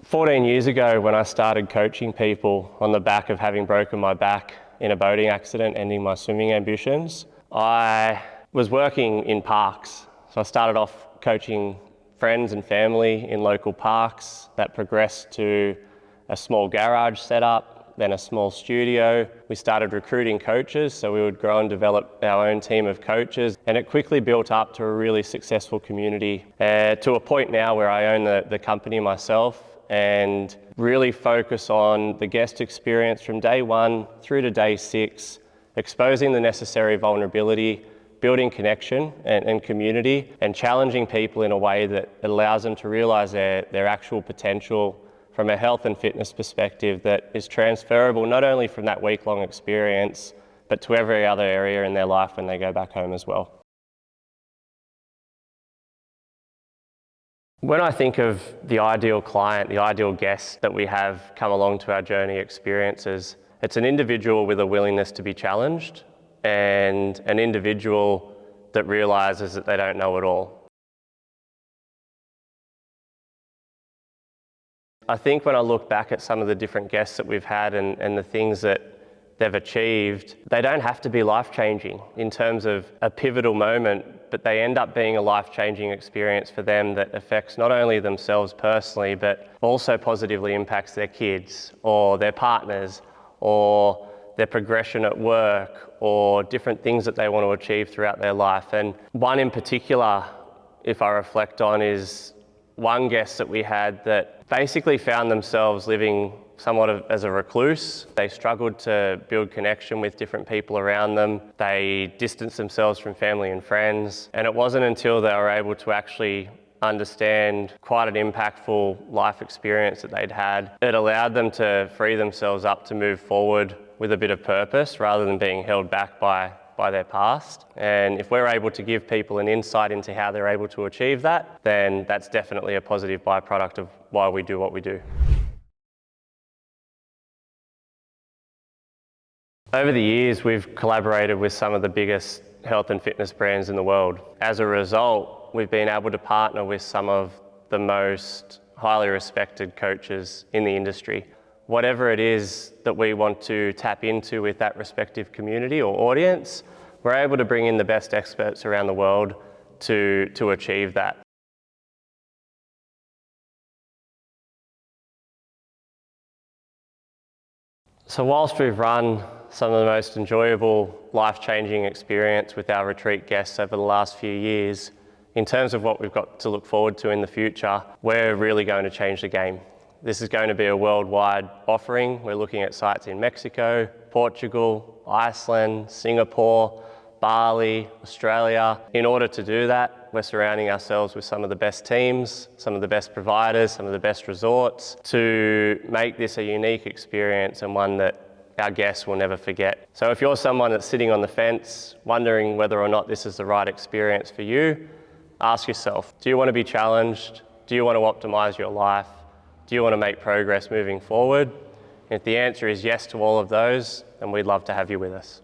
14 years ago, when I started coaching people on the back of having broken my back in a boating accident, ending my swimming ambitions, I was working in parks. So I started off coaching friends and family in local parks. That progressed to a small garage setup, then a small studio. We started recruiting coaches, so we would grow and develop our own team of coaches, and it quickly built up to a really successful community, to a point now where I own the company myself and really focus on the guest experience from day 1 through to day 6, exposing the necessary vulnerability, building connection and community, and challenging people in a way that allows them to realise their actual potential from a health and fitness perspective that is transferable not only from that week-long experience, but to every other area in their life when they go back home as well. When I think of the ideal client, the ideal guest that we have come along to our journey experiences, it's an individual with a willingness to be challenged and an individual that realises that they don't know it all. I think when I look back at some of the different guests that we've had and the things that they've achieved, they don't have to be life-changing in terms of a pivotal moment, but they end up being a life-changing experience for them that affects not only themselves personally, but also positively impacts their kids or their partners or their progression at work or different things that they want to achieve throughout their life. And one in particular, if I reflect on, is one guest that we had that basically found themselves living somewhat as a recluse. They struggled to build connection with different people around them. They distanced themselves from family and friends. And it wasn't until they were able to actually understand quite an impactful life experience that they'd had, it allowed them to free themselves up to move forward with a bit of purpose rather than being held back by their past. And if we're able to give people an insight into how they're able to achieve that, then that's definitely a positive byproduct of why we do what we do. Over the years, we've collaborated with some of the biggest health and fitness brands in the world. As a result, we've been able to partner with some of the most highly respected coaches in the industry. Whatever it is that we want to tap into with that respective community or audience, we're able to bring in the best experts around the world to achieve that. So whilst we've run some of the most enjoyable, life-changing experience with our retreat guests over the last few years, in terms of what we've got to look forward to in the future, we're really going to change the game. This is going to be a worldwide offering. We're looking at sites in Mexico, Portugal, Iceland, Singapore, Bali, Australia. In order to do that, we're surrounding ourselves with some of the best teams, some of the best providers, some of the best resorts to make this a unique experience and one that our guests will never forget. So if you're someone that's sitting on the fence, wondering whether or not this is the right experience for you, ask yourself, do you want to be challenged? Do you want to optimize your life? Do you want to make progress moving forward? And if the answer is yes to all of those, then we'd love to have you with us.